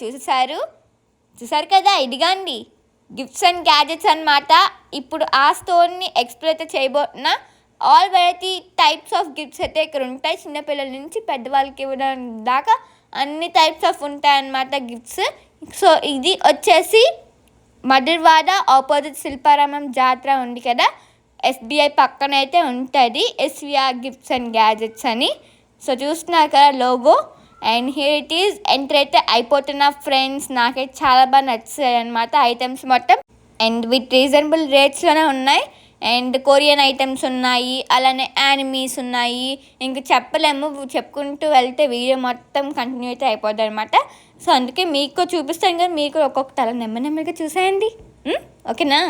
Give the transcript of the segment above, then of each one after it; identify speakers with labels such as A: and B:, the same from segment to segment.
A: చూసారు కదా, ఇదిగండి గిఫ్ట్స్ అండ్ గ్యాజెట్స్ అన్నమాట. ఇప్పుడు ఆ స్టోర్ని ఎక్స్ప్లోర్ అయితే చేయబోతున్నా. All variety types of gifts అయితే ఇక్కడ ఉంటాయి. చిన్నపిల్లల నుంచి పెద్దవాళ్ళకి ఇవ్వడం దాకా అన్ని టైప్స్ ఆఫ్ ఉంటాయన్నమాట గిఫ్ట్స్. సో ఇది వచ్చేసి మధుర్వాడ ఆపోజిట్ శిల్పారామం జాతర ఉంది కదా, ఎస్బీఐ పక్కన అయితే ఉంటుంది ఎస్విఆర్ గిఫ్ట్స్ అండ్ గ్యాజెట్స్ అని. సో చూస్తున్నారు కదా logo. And here it is. Enter అయితే అయిపోతున్న ఫ్రెండ్స్. నాకైతే చాలా బాగా నచ్చాయి అనమాట ఐటమ్స్ మొత్తం. అండ్ విత్ రీజనబుల్ రేట్స్లోనే ఉన్నాయి. అండ్ కొరియన్ ఐటమ్స్ ఉన్నాయి, అలానే యానిమీస్ ఉన్నాయి. ఇంక చెప్పలేము, చెప్పుకుంటూ వెళ్తే వీడియో మొత్తం కంటిన్యూ అయితే అయిపోద్ది అనమాట. సో అందుకే మీకు చూపిస్తాను కదా, మీకు ఒక్కొక్క తల నెమ్మదిగా చూసేయండి, ఓకేనా.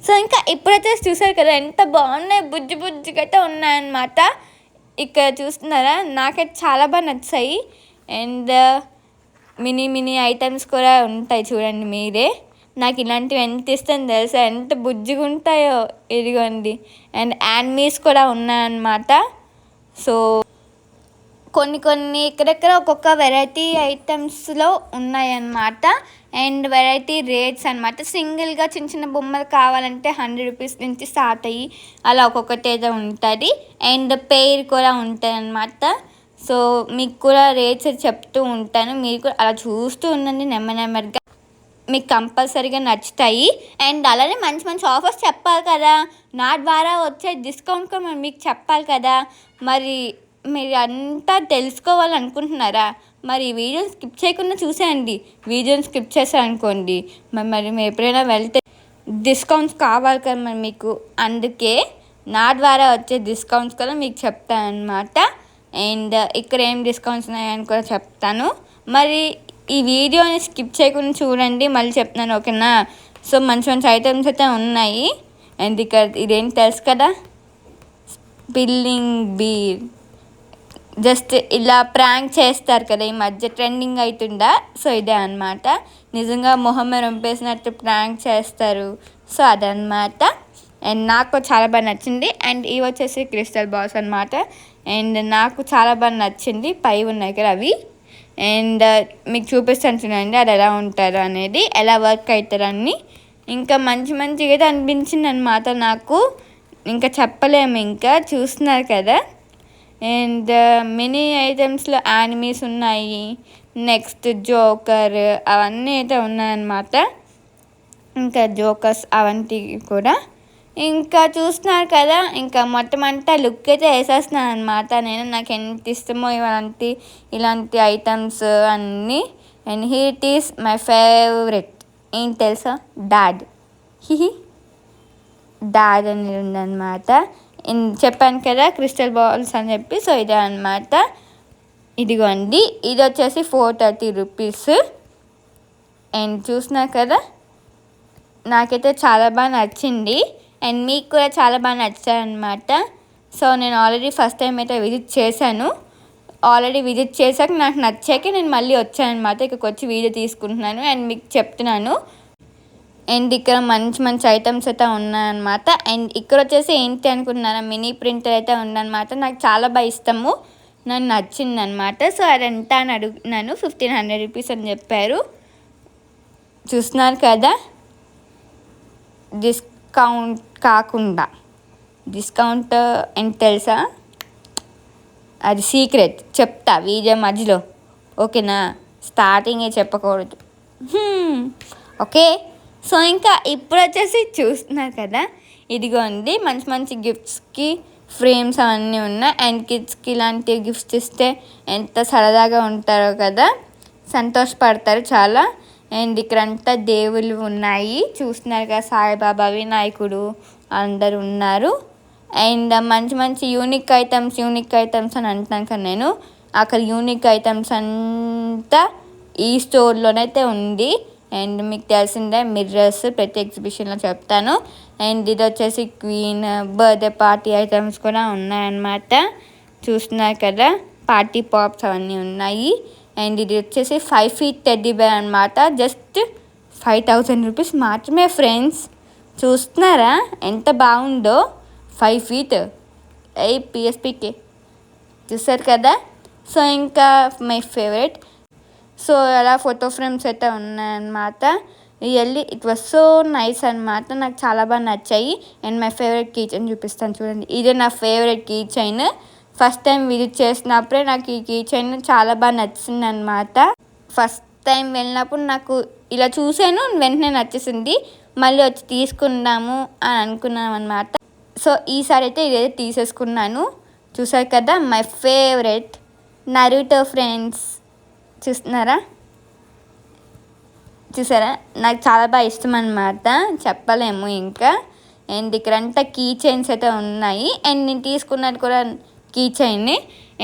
A: సో ఇంకా ఇప్పుడైతే చూసారు కదా ఎంత బాగున్నాయి, బుజ్జిగా అయితే ఉన్నాయన్నమాట. ఇక్కడ చూస్తున్నారా, నాకైతే చాలా బాగా నచ్చాయి. అండ్ మినీ ఐటమ్స్ కూడా ఉంటాయి చూడండి మీరే. నాకు ఇలాంటివి ఎంత ఇష్టం తెలుసా, ఎంత బుజ్జిగా ఉంటాయో. ఇదిగోండి. అండ్ యానిమీస్ కూడా ఉన్నాయన్నమాట. సో కొన్ని ఇక్కడెక్కడ ఒక్కొక్క వెరైటీ ఐటమ్స్లో ఉన్నాయన్నమాట. అండ్ వెరైటీ రేట్స్ అనమాట. సింగిల్గా చిన్న బొమ్మలు కావాలంటే 100 రూపీస్ నుంచి స్టార్ట్ అయ్యి అలా ఒక్కొక్కటి ఏదో ఉంటుంది. అండ్ పెయిర్ కూడా ఉంటుంది అనమాట. సో మీకు కూడా రేట్స్ చెప్తూ ఉంటాను, మీరు కూడా అలా చూస్తూ ఉండండి నెమ్మదిగా, మీకు కంపల్సరీగా నచ్చుతాయి. అండ్ అలానే మంచి ఆఫర్స్ చెప్పాలి కదా, నా ద్వారా వచ్చే డిస్కౌంట్ కూడా మీకు చెప్పాలి కదా. మరి మీరు అంతా తెలుసుకోవాలనుకుంటున్నారా? మరి వీడియోని స్కిప్ చేయకుండా చూసేయండి. వీడియోని స్కిప్ చేశారనుకోండి మరి మీరు ఎప్పుడైనా వెళ్తే డిస్కౌంట్స్ కావాలి కదా మరి మీకు. అందుకే నా ద్వారా వచ్చే డిస్కౌంట్స్ కూడా మీకు చెప్తాను అనమాట. అండ్ ఇక్కడ ఏం డిస్కౌంట్స్ ఉన్నాయని కూడా చెప్తాను. మరి ఈ వీడియోని స్కిప్ చేయకుండా చూడండి, మళ్ళీ చెప్తున్నాను, ఓకేనా. సో మంచి ఐటమ్స్ అయితే ఉన్నాయి. అండ్ ఇక్కడ ఇదేం తెలుసు కదా, స్పిల్లింగ్ బీర్. జస్ట్ ఇలా ప్రాంక్ చేస్తారు కదా, ఈ మధ్య ట్రెండింగ్ అవుతుందా. సో ఇదే అనమాట, నిజంగా మొహమ్మ రొంపేసినట్టు ప్రాంక్ చేస్తారు. సో అదనమాట. అండ్ నాకు చాలా బాగా నచ్చింది. అండ్ ఇవి వచ్చేసి క్రిస్టల్ బాల్స్ అనమాట. అండ్ నాకు చాలా బాగా నచ్చింది. పై ఉన్నాయి కదా అవి. అండ్ మీకు చూపిస్తాను చూడండి అది ఎలా ఉంటారు అనేది, ఎలా వర్క్ అవుతారని. ఇంకా మంచిగా అయితే అనిపించింది అనమాట నాకు. ఇంకా చెప్పలేము, ఇంకా చూస్తున్నారు కదా. అండ్ మినీ ఐటమ్స్లో యానిమీస్ ఉన్నాయి, నెక్స్ట్ జోకర్ అవన్నీ అయితే ఉన్నాయన్నమాట. ఇంకా జోకర్స్ అవన్నీ కూడా ఇంకా చూస్తున్నారు కదా. ఇంకా మొత్తం అంతా లుక్ అయితే వేసేస్తున్నాను అనమాట నేను. నాకు ఎంత ఇష్టమో ఇలాంటి ఐటమ్స్ అన్నీ. And here it is my favourite. ఏం తెలుసా, డాడ్ అని ఉందన్నమాట. చెప్పాను కదా క్రిస్టల్ బాల్స్ అని చెప్పి. సో ఇదే అనమాట. ఇదిగోండి, ఇది వచ్చేసి 430 రూపీస్. అండ్ చూస్తున్నారు కదా, నాకైతే చాలా బాగా నచ్చింది. అండ్ మీకు కూడా చాలా బాగా నచ్చాయన్నమాట. సో నేను ఆల్రెడీ ఫస్ట్ టైం అయితే విజిట్ చేశాను. విజిట్ చేశాక నాకు నచ్చాక నేను మళ్ళీ వచ్చాను అనమాట. ఇక్కడికి వచ్చి వీడియో తీసుకుంటున్నాను అండ్ మీకు చెప్తున్నాను. అండ్ ఇక్కడ మంచి ఐటమ్స్ అయితే ఉన్నాయన్నమాట. అండ్ ఇక్కడ వచ్చేసి ఏంటి అనుకుంటున్నారా, మినీ ప్రింటర్ అయితే ఉందన్నమాట. నాకు చాలా బాగా ఇష్టము, నాకు నచ్చింది అనమాట. సో అదంతా అని అడుగుతున్నాను. 1500 రూపీస్ అని చెప్పారు. చూస్తున్నారు కదా, డిస్కౌంట్ కాకుండా. డిస్కౌంట్ ఎంత తెలుసా, అది సీక్రెట్, చెప్తా వీడియో మధ్యలో, ఓకేనా. స్టార్టింగే చెప్పకూడదు, ఓకే. సో ఇంకా ఇప్పుడు వచ్చేసి చూస్తున్నారు కదా, ఇదిగోండి మంచి గిఫ్ట్స్కి ఫ్రేమ్స్ అవన్నీ ఉన్నాయి. అండ్ కిడ్స్కి ఇలాంటి గిఫ్ట్స్ ఇస్తే ఎంత సరదాగా ఉంటారో కదా, సంతోషపడతారు చాలా. అండ్ ఇక్కడంతా దేవుళ్ళు ఉన్నాయి, చూస్తున్నారు కదా, సాయిబాబా, వినాయకుడు అందరు ఉన్నారు. అండ్ మంచి యూనిక్ ఐటమ్స్ అని అంటున్నాను కదా నేను. అక్కడ యూనిక్ ఐటమ్స్ అంతా ఈ స్టోర్లోనైతే ఉంది. అండ్ మీకు తెలిసిందే మిర్రర్స్ ప్రతి ఎగ్జిబిషన్లో చెప్తాను. అండ్ ఇది వచ్చేసి క్వీన్ బర్త్డే పార్టీ ఐటమ్స్ కూడా ఉన్నాయన్నమాట. చూస్తున్నారు కదా, పార్టీ పాప్స్ అవన్నీ ఉన్నాయి. అండ్ ఇది వచ్చేసి 5 feet టెడ్డీ బేర్ అనమాట. జస్ట్ 5000 రూపీస్ మాత్రమే ఫ్రెండ్స్. చూస్తున్నారా ఎంత బాగుందో, 5 feet PSPK చూసారు కదా. సో ఇంకా మై ఫేవరెట్. సో అలా ఫోటో ఫ్రేమ్స్ అయితే ఉన్నాయన్నమాట. Really it was so nice అనమాట. నాకు చాలా బాగా నచ్చాయి. And my favourite key chain చూపిస్తాను చూడండి. ఇదే నా favourite key chain. First time visit చేసినప్పుడే నాకు ఈ కీ చైన్ చాలా బాగా నచ్చింది అనమాట. ఫస్ట్ టైం వెళ్ళినప్పుడు నాకు ఇలా చూసాను, వెంటనే నచ్చేసింది. మళ్ళీ వచ్చి తీసుకుందాము అని అనుకున్నాం అనమాట. సో ఈసారి అయితే ఇదైతే తీసేసుకున్నాను. చూసారు కదా మై ఫేవరెట్ నరుటో ఫ్రెండ్స్. చూసారా నాకు చాలా బాగా ఇష్టం అనమాట, చెప్పలేము ఇంకా. అండ్ ఇక్కడంతా కీ చైన్స్ అయితే ఉన్నాయి. అండ్ నేను తీసుకున్నది కూడా కీ చైన్.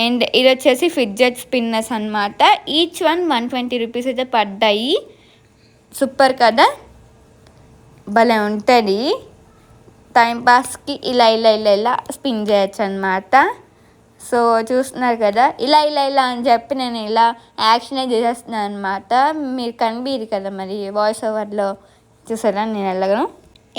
A: అండ్ ఇది వచ్చేసి ఫిడ్జెట్ స్పిన్నర్స్ అనమాట. ఈచ్ వన్ 120 రూపీస్ అయితే పడ్డాయి. సూపర్ కదా, భలే ఉంటుంది. టైంపాస్కి ఇలా స్పిన్ చేయొచ్చు అనమాట. సో చూస్తున్నారు కదా, ఇలా అని చెప్పి నేను ఇలా యాక్షన్ చేసేస్తున్నాను అనమాట. మీరు కనిపించదు కదా మరి వాయిస్ ఓవర్లో. చూసారా నేను ఎలాగను.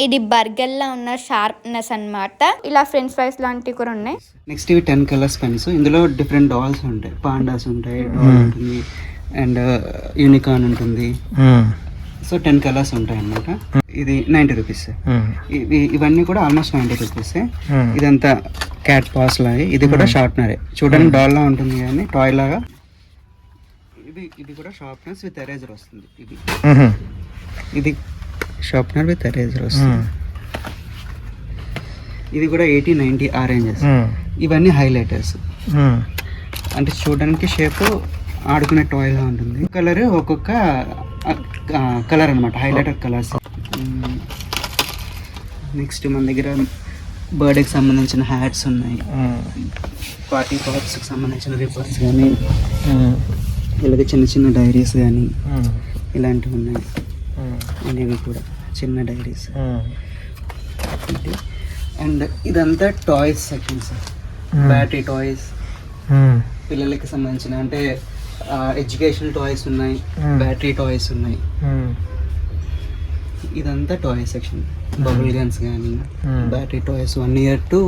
A: ఇది బర్గర్లో ఉన్న షార్ప్నెస్ అనమాట. ఇలా ఫ్రెంచ్ ఫ్రైస్ లాంటివి కూడా ఉన్నాయి.
B: నెక్స్ట్ ఇవి 10 కలర్స్ పెన్స్. ఇందులో డిఫరెంట్ డాల్స్ ఉంటాయి. పాండాస్ ఉంటాయి, డాల్ ఉంటుంది, అండ్ యూనికార్న్ ఉంటుంది. సో 10 కలర్స్ ఉంటాయి అన్నమాట. ఇది 90 రూపీస్. ఇవన్నీ కూడా ఆల్మోస్ట్ 90 రూపీస్. ఇదంతా క్యాట్ పాస్ లాగా. ఇది కూడా షార్ప్నరే. చూడడానికి డాల్ లా ఉంటుంది కానీ టాయ్ లాగా. ఇది కూడా షార్ప్నర్స్ విత్ ఎరేజర్ వస్తుంది. ఇది షార్ప్నర్ విత్ ఎరేజర్ వస్తుంది. ఇది కూడా 80-90 ఆ రేంజెస్. ఇవన్నీ హైలైటర్స్. అంటే చూడడానికి షేప్ ఆడుకునే టాయ్ లా ఉంటుంది. కలర్ ఒక్కొక్క కలర్ అనమాట, హైలైటర్ కలర్స్. నెక్స్ట్ మన దగ్గర బర్త్డేకి సంబంధించిన హ్యాట్స్ ఉన్నాయి. పార్టీ పాప్స్కి సంబంధించిన రిబ్బన్స్ కానీ, ఇలాగే చిన్న డైరీస్ కానీ ఇలాంటివి ఉన్నాయి. అనేవి కూడా చిన్న డైరీస్. అండ్ ఇదంతా టాయ్స్ సెక్షన్స్. బ్యాటరీ టాయ్స్, పిల్లలకి సంబంధించిన అంటే ఎడ్యుకేషనల్ టాయ్స్ ఉన్నాయి, బ్యాటరీ టాయ్స్ ఉన్నాయి. ఇదంతా టాయ్ సెక్షన్. బబుల్ గన్స్ కానీ, battery toys 1 year to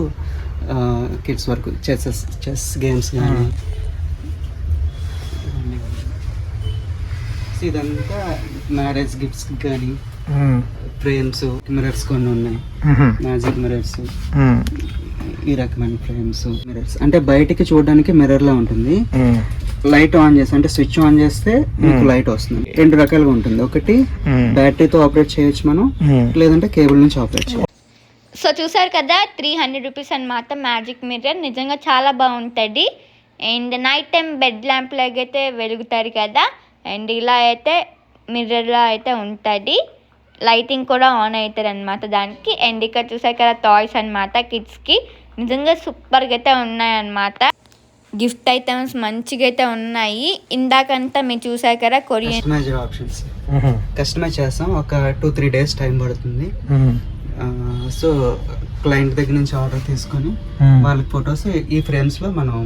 B: kids వరకు, చెస్ గేమ్స్ కానీ. ఇదంతా మ్యారేజ్ గిఫ్ట్స్ కానీ ఫ్రేమ్స్, మిర్రర్స్ కొన్ని ఉన్నాయి. మ్యాజిక్ మిర్రర్స్, ఈ రకమైన ఫ్రేమ్స్, మిర్రర్స్. అంటే బయటికి చూడడానికి మిర్రర్ లా ఉంటుంది. లైట్ ఆన్ చేస్తే అంటే స్విచ్ ఆన్ చేస్తే మీకు లైట్ వస్తుంది. 2 రకాలుగా ఉంటుంది. ఒకటి బ్యాటరీతో ఆపరేట్ చేయొచ్చు మనం, లేదంటే కేబుల్ నుంచి ఆపరేట్ చేయొచ్చు.
A: సో చూసారు కదా 300 రూపీస్ అనమాట మ్యాజిక్ మిర్రర్. నిజంగా చాలా బాగుంటుంది. And night time bed lamp లాగైతే వెలుగుతారు కదా. అండ్ ఇలా అయితే మిర్రర్లా అయితే ఉంటుంది. లైటింగ్ కూడా ఆన్ అవుతుంది అనమాట దానికి. అండ్ ఇక్కడ చూసారు కదా టాయ్స్ అనమాట కిడ్స్కి. నిజంగా సూపర్గా అయితే ఉన్నాయన్నమాట. గిఫ్ట్ ఐటమ్స్ మంచిగా అయితే ఉన్నాయి. ఇందాకంతా మీరు చూసారు కదా కొరియన్
B: ఆప్షన్స్. కస్టమైజ్ చేస్తాం. ఒక 2-3 days టైం పడుతుంది. సో క్లయింట్ దగ్గర నుంచి ఆర్డర్ తీసుకొని వాళ్ళకి ఫొటోస్ ఈ ఫ్రేమ్స్ లో మనం,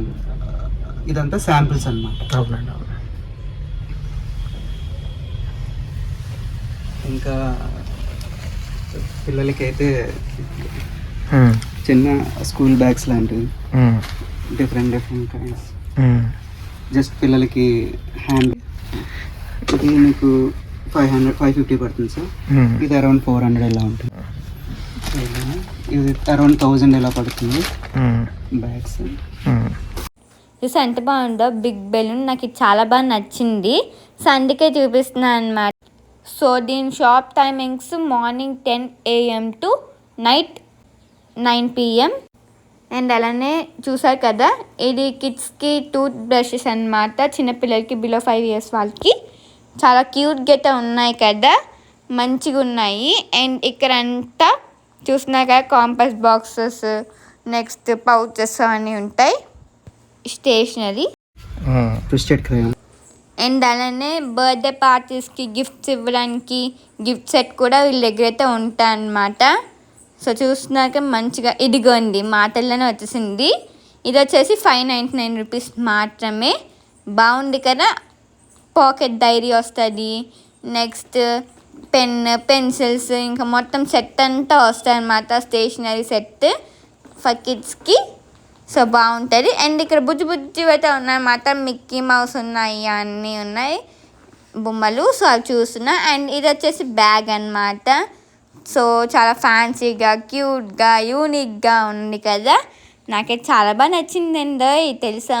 B: ఇదంతా శాంపిల్స్ అన్నమాట. ఇంకా పిల్లలకి అయితే చిన్న స్కూల్ బ్యాగ్స్ లాంటివి, డిఫరెంట్ కైండ్స్. జస్ట్ పిల్లలకి హ్యాండ్. ఇది మీకు 550 పడుతుంది సార్. ఇది అరౌండ్ 400 ఎలా ఉంటుంది. ఇది అరౌండ్ 1000 ఎలా పడుతుంది బ్యాగ్స్.
A: చూసి ఎంత బాగుందో బిగ్ బెలూన్. నాకు ఇది చాలా బాగా నచ్చింది. సో అందుకే చూపిస్తున్నాను అనమాట. సో దీని shop timings morning 10 AM to night 9 PM. And అలానే చూసారు కదా ఇది కిడ్స్కి టూత్ బ్రషెస్ అనమాట. చిన్నపిల్లలకి బిలో 5 years వాళ్ళకి. చాలా క్యూట్గా అయితే ఉన్నాయి కదా, మంచిగా ఉన్నాయి. అండ్ ఇక్కడంతా చూసినాక కాంపస్ బాక్సెస్, నెక్స్ట్ పౌచెస్ అన్నీ ఉంటాయి, స్టేషనరీ. అండ్ అలానే బర్త్డే పార్టీస్కి గిఫ్ట్స్ ఇవ్వడానికి గిఫ్ట్ సెట్ కూడా వీళ్ళ దగ్గర అయితే ఉంటాయి అన్నమాట. సో చూస్తున్నాక మంచిగా ఇదిగోండి మాటల్లోనే వచ్చేసింది. ఇది వచ్చేసి 599 రూపీస్ మాత్రమే. బాగుంది కదా. పాకెట్ డైరీ వస్తుంది, నెక్స్ట్ పెన్, పెన్సిల్స్, ఇంకా మొత్తం సెట్ అంతా వస్తాయి అన్నమాట. స్టేషనరీ సెట్ ఫర్ కిడ్స్కి. సో బాగుంటుంది. అండ్ ఇక్కడ బుజ్జి అయితే ఉన్నాయన్నమాట. మిక్కీ మౌస్ ఉన్నాయి, అన్నీ ఉన్నాయి. బొమ్మలు. సో అవి చూస్తున్నా. అండ్ ఇది వచ్చేసి బ్యాగ్ అన్నమాట. సో చాలా ఫ్యాన్సీగా, క్యూట్గా, యూనిక్గా ఉంది కదా. నాకైతే చాలా బాగా నచ్చిందండి తెలుసా.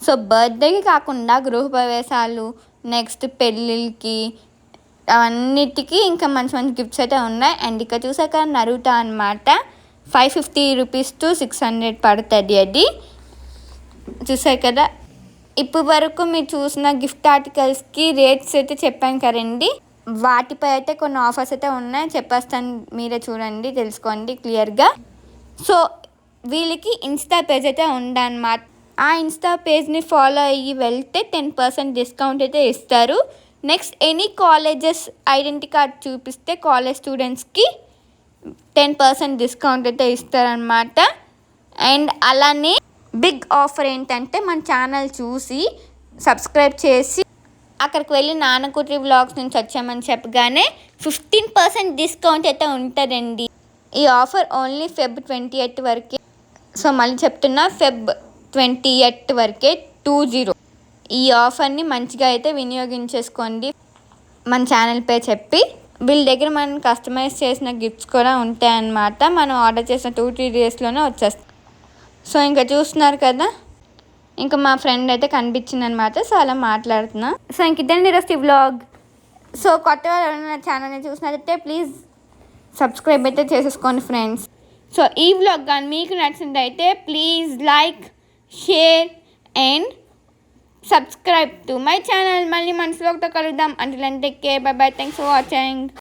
A: సో బర్త్డేకి కాకుండా గృహప్రవేశాలు, నెక్స్ట్ పెళ్ళిళ్ళకి, అవన్నిటికీ ఇంకా మంచి మంచి గిఫ్ట్స్ అయితే ఉన్నాయి. అండ్ ఇక్కడ చూసాక నరుటో అనమాట. 550 రూపీస్ టు 600 పడుతుంది అది. చూసారు కదా. ఇప్పుడు వరకు మీరు చూసిన గిఫ్ట్ ఆర్టికల్స్కి రేట్స్ అయితే చెప్పాను కదండి. వాటిపై అయితే కొన్ని ఆఫర్స్ అయితే ఉన్నాయి, చెప్పేస్తాను, మీరే చూడండి, తెలుసుకోండి క్లియర్గా. సో వీళ్ళకి ఇన్స్టా పేజ్ అయితే ఉందన్నమాట. ఆ ఇన్స్టా పేజ్ని ఫాలో అయ్యి వెళ్తే 10% డిస్కౌంట్ అయితే ఇస్తారు. Next any colleges identity card చూపిస్తే కాలేజ్ స్టూడెంట్స్కి 10% డిస్కౌంట్ అయితే ఇస్తారనమాట. అండ్ అలానే బిగ్ ఆఫర్ ఏంటంటే మన ఛానల్ చూసి సబ్స్క్రైబ్ చేసి అక్కడికి వెళ్ళి నాన్నకుటి వ్లాగ్స్ నుంచి వచ్చామని చెప్పగానే 15% డిస్కౌంట్ అయితే ఉంటుందండి. ఈ ఆఫర్ ఓన్లీ Feb 28 వరకే. సో మళ్ళీ చెప్తున్నా, Feb 28 వరకే 20. ఈ ఆఫర్ని మంచిగా అయితే వినియోగించేసుకోండి. మన ఛానల్ పే చెప్పి వీళ్ళ దగ్గర మనం కస్టమైజ్ చేసిన గిఫ్ట్స్ కూడా ఉంటాయన్నమాట. మనం ఆర్డర్ చేసిన 2-3 డేస్లోనే వచ్చేస్తాం. సో ఇంకా చూస్తున్నారు కదా, ఇంకా మా ఫ్రెండ్ అయితే కనిపించింది అనమాట. సో అలా మాట్లాడుతున్నా. సో ఇంక ఇదండి ఈరోజు వ్లాగ్. సో కొత్త వాళ్ళు ఛానల్ని చూసినట్లయితే ప్లీజ్ సబ్స్క్రైబ్ అయితే చేసేసుకోండి ఫ్రెండ్స్. సో ఈ వ్లాగ్ కానీ మీకు నచ్చినట్టయితే please like, share and subscribe to my channel. మళ్ళీ మనసులోకి కలుద్దాం. Until take care, by by, thanks for watching.